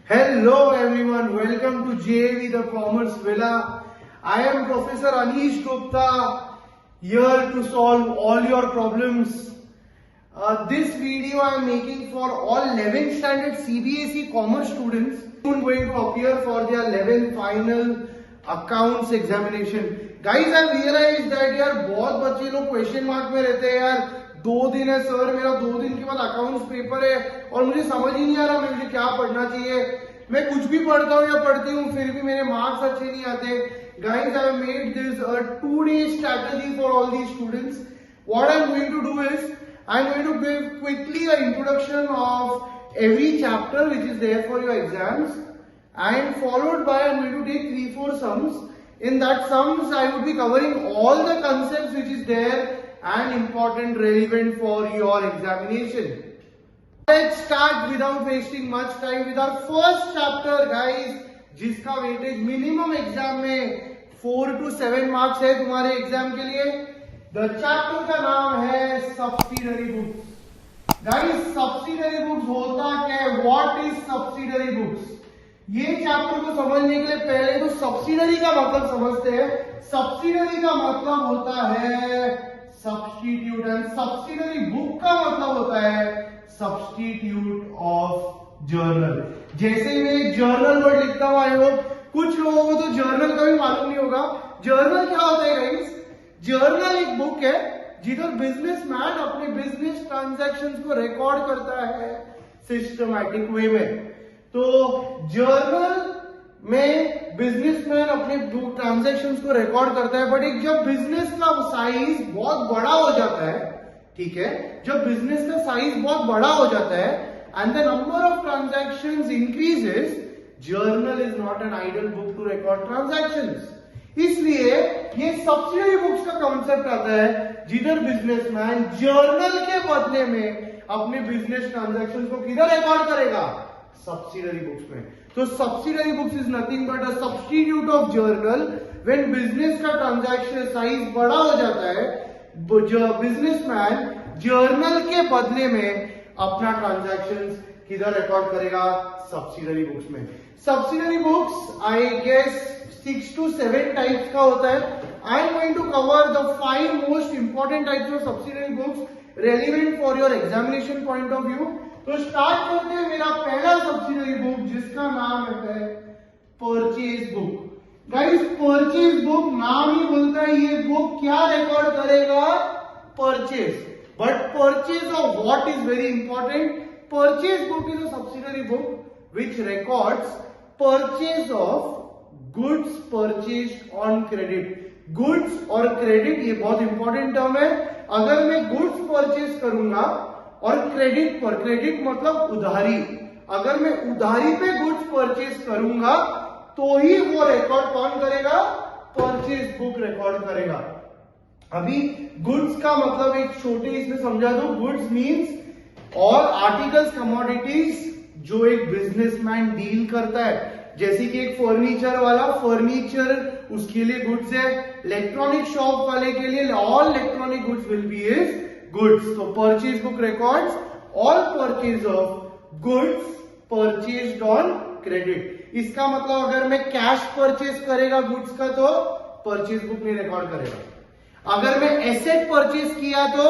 Hello everyone, welcome to JAV the Commerce Villa. I am Professor Anish Gupta here to solve all your problems. This video I am making for all 11th standard CBSE Commerce students who are going to appear for their 11th final accounts examination. Guys, I have realized that यार बहुत बच्चे लोग question mark में रहते हैं यार. 2 दिन है सर, मेरा 2 दिन के बाद अकाउंट्स पेपर है और मुझे समझ ही नहीं आ रहा मुझे क्या पढ़ना चाहिए. मैं कुछ भी पढ़ता हूँ या पढ़ती हूँ फिर भी मेरे मार्क्स अच्छे नहीं आते. Guys, I have made this a 2-day strategy for all these students. What I am going to do is I am going to give quickly an introduction of every chapter which is there for your exams, and followed by I am going to take 3-4 sums. In that sums I would be covering all the concepts which is there and important relevant for your examination. Let's start without wasting much time with our first chapter, guys, जिसका weightage minimum exam में 4 to 7 marks है तुम्हारे exam के लिए. The chapter का नाम है subsidiary books. Guys, subsidiary books होता क्या है? What is subsidiary books? ये चैप्टर को समझने के लिए पहले तो सब्सिडरी का मतलब समझते हैं. सब्सिडरी का मतलब होता है सब्स्टिट्यूट, एंड सब्सिडरी बुक का मतलब होता है सब्स्टिट्यूट ऑफ जर्नल. जैसे मैं जर्नल वर्ड लिखता हूं, आई होप कुछ लोगों को तो जर्नल का भी मालूम नहीं होगा. जर्नल क्या होता है गाइस? जर्नल एक बुक है जिधर बिजनेसमैन अपने बिजनेस ट्रांजैक्शंस को रिकॉर्ड करता है सिस्टमैटिक वे में. तो जर्नल में बिजनेसमैन अपने ट्रांजैक्शंस को रिकॉर्ड करता है. बट एक जब बिजनेस का साइज बहुत बड़ा हो जाता है, ठीक है, जब बिजनेस का साइज बहुत बड़ा हो जाता है and the number of transactions increases, journal is not an ideal book to record transactions. इसलिए ये सब्सिडरी बुक्स का कॉन्सेप्ट आता है जिधर बिजनेसमैन जर्नल के बदले में अपने बिजनेस ट्रांजैक्शंस को किधर रिकॉर्ड करेगा? सब्सिडरी बुक्स में. तो subsidiary books is nothing but a substitute of journal. When business का ट्रांजैक्शन साइज बड़ा हो जाता है, बिजनेसमैन जर्नल के बदले में अपना ट्रांजैक्शंस किधर रिकॉर्ड करेगा? सब्सिडरी बुक्स में. Subsidiary books I guess 6 to 7 types का होता है. I am going to cover the 5 most important types of subsidiary books relevant for your examination point of view. तो स्टार्ट करते हैं मेरा पहला सब्सिडरी बुक जिसका नाम है purchase book. Guys, purchase book नाम ही बोलता है ये बुक क्या रिकॉर्ड करेगा? Purchase. But purchase of what is very important. Purchase book is a subsidiary book which records purchase of goods purchase on credit. Goods और क्रेडिट ये बहुत इंपॉर्टेंट टर्म है. अगर मैं गुड्स परचेज करूंगा और क्रेडिट पर, क्रेडिट मतलब उधारी, अगर मैं उधारी पे गुड्स परचेज करूंगा तो ही वो रिकॉर्ड कौन करेगा? परचेज बुक रिकॉर्ड करेगा. अभी गुड्स का मतलब एक छोटे इसमें समझा दो. Goods means all articles, commodities जो एक बिजनेसमैन डील करता है. जैसे कि एक फर्नीचर वाला, फर्नीचर उसके लिए गुड्स है. इलेक्ट्रॉनिक शॉप वाले के लिए all electronic goods will be is goods. तो purchase book records all purchase of goods purchased on credit. इसका मतलब अगर मैं कैश परचेज करेगा गुड्स का तो परचेज बुक नहीं रिकॉर्ड करेगा. अगर मैं एसेट परचेज किया तो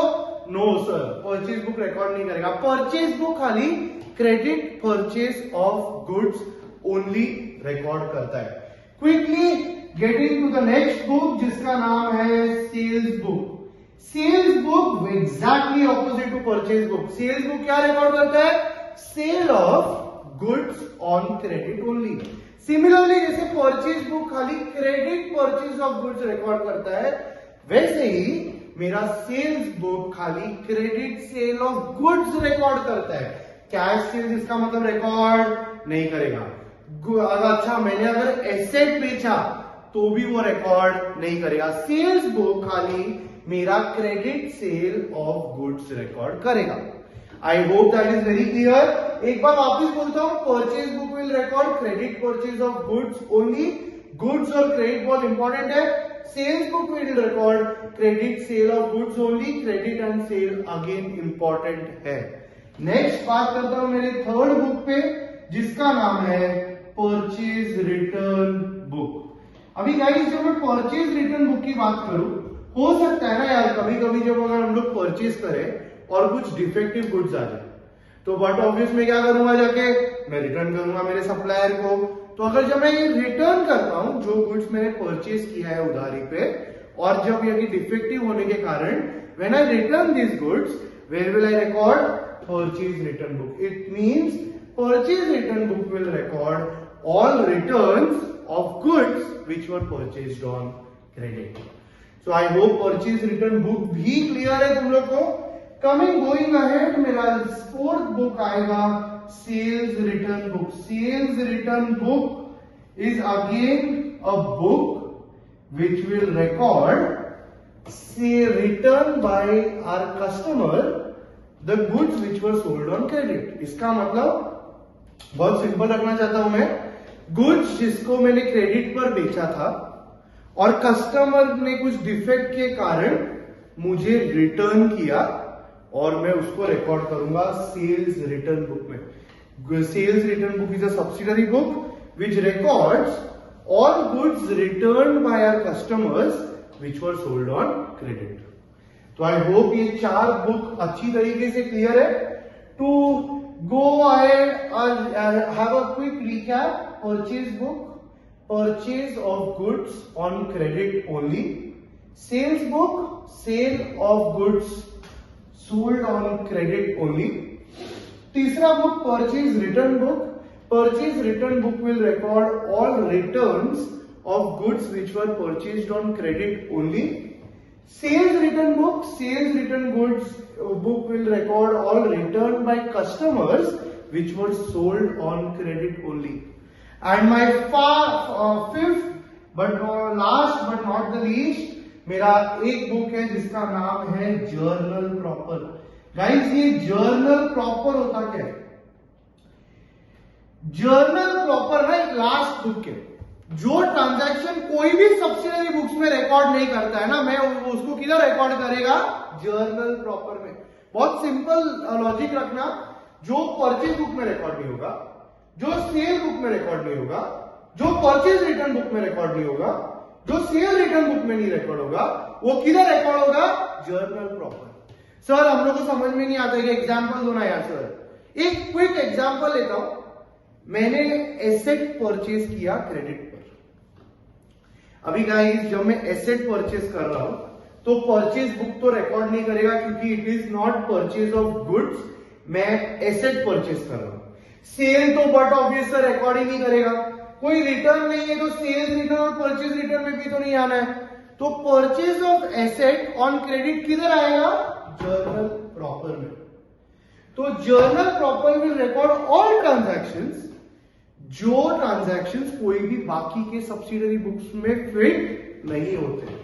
no sir, purchase book record नहीं करेगा. परचेज बुक खाली credit purchase of goods only record करता है. Quickly getting to the next book जिसका नाम है sales book. Sales book exactly opposite to purchase book. Sales book क्या रिकॉर्ड करता है? Sale of goods on credit only. Similarly जैसे purchase book खाली credit purchase of goods record करता है, वैसे ही मेरा सेल्स बुक खाली credit sale of goods record करता है. कैश सेल्स इसका मतलब रिकॉर्ड नहीं करेगा. अच्छा, मैंने अगर एसेट बेचा तो भी वो रिकॉर्ड नहीं करेगा. सेल्स बुक खाली मेरा credit sale of goods record करेगा. I hope that is very clear. एक बार वापस बोलता हूं, purchase book will record credit purchase of goods only. Goods और क्रेडिट बहुत इंपॉर्टेंट है. Sales book will record credit sale of goods only. Credit and sale again important है. Next बात करता हूं मेरे थर्ड बुक पे जिसका नाम है परचेज रिटर्न बुक। अभी गाइस जब मैं परचेज रिटर्न बुक की बात करूं, हो सकता है ना यार कभी कभी जब अगर हम लोग परचेज करें और कुछ डिफेक्टिव गुड्स आ जाए, तो बट ऑब्वियस मैं क्या करूंगा, जाके मैं रिटर्न करूंगा मेरे सप्लायर को। तो अगर जब मैं ये रिटर्न करता हूं जो गुड्स मैंने परचेज किया है उधारी पे, और जब ये डिफेक्टिव होने के कारण when I return this goods, where will I record purchase return book. It means purchase return book will record all returns of goods which were purchased on credit. So I hope purchase return book भी clear है तुम लोग को। Coming going ahead, मेरा fourth book आएगा sales return book. Sales return book is again a book which will record say return by our customer the goods which were sold on credit। इसका मतलब बहुत simple रखना चाहता हूं मैं, goods जिसको मैंने क्रेडिट पर बेचा था और कस्टमर ने कुछ डिफेक्ट के कारण मुझे रिटर्न किया, और मैं उसको रिकॉर्ड करूंगा सेल्स रिटर्न बुक में। Sales return book is a subsidiary book which records all goods returned by our customers which were sold on credit। तो आई होप ये चार बुक अच्छी तरीके से क्लियर है। To go ahead and have a quick recap, purchase book, purchase of goods on credit only, sales book, sale of goods sold on credit only, तीसरा book purchase return book. Purchase return book will record all returns of goods which were purchased on credit only. Sales return book, sales return goods book will record all returned by customers which were sold on credit only. And my fifth but last but not the least, मेरा एक book है जिसका नाम है journal proper. Guys ये journal proper होता क्या है? जर्नल प्रॉपर ना एक लास्ट बुक है जो ट्रांजैक्शन कोई भी सब्सिडरी बुक्स में रिकॉर्ड नहीं करता है ना, मैं उसको किधर रिकॉर्ड करेगा? जर्नल प्रॉपर में। बहुत सिंपल लॉजिक रखना, जो परचेज बुक में रिकॉर्ड नहीं होगा, जो सेल बुक में रिकॉर्ड नहीं होगा, जो परचेज रिटर्न बुक में रिकॉर्ड नहीं होगा, जो सेल रिटर्न बुक में नहीं रिकॉर्ड होगा, वो किधर रिकॉर्ड होगा? Journal proper. सर हम लोग को समझ में नहीं आता कि एग्जाम्पल दो ना यार। सर एक क्विक एग्जाम्पल लेता हूं, मैंने एसेट परचेज किया क्रेडिट पर। अभी गाइस जब मैं एसेट परचेज कर रहा हूं तो परचेज बुक तो रिकॉर्ड नहीं करेगा क्योंकि it is not purchase of goods, मैं एसेट परचेज कर रहा हूं। सेल तो बट ऑब्वियस रिकॉर्ड ही नहीं करेगा, कोई रिटर्न नहीं है तो सेल्स रिटर्न और परचेज रिटर्न में भी तो नहीं आना है। तो purchase of asset on credit किधर आएगा? जर्नल प्रॉपर में। तो journal proper will record all transactions, जो ट्रांजैक्शंस कोई भी बाकी के सब्सिडरी बुक्स में फिट नहीं होते।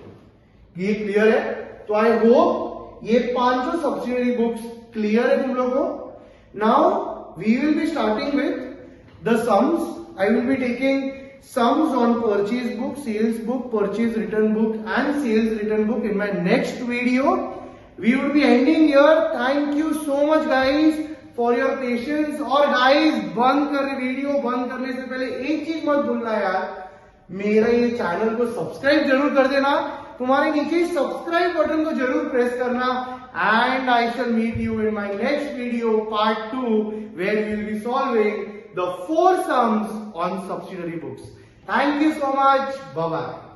ये क्लियर है? तो आई होप ये पांचों सब्सिडरी बुक्स क्लियर है तुम लोगों को। Now we will be starting with the sums. I will be taking sums on purchase book, sales book, purchase return book and sales return book in my next video. We would be ending here. Thank you so much guys for your patience. और guys video बंद करने से पहले एक चीज मत भूलना यार, मेरा ये चैनल को सब्सक्राइब जरूर कर देना। तुम्हारे नीचे सब्सक्राइब बटन को जरूर प्रेस करना। And I shall meet you in my next video part 2 where we will be solving the 4 sums on subsidiary books. Thank you so much. Bye bye.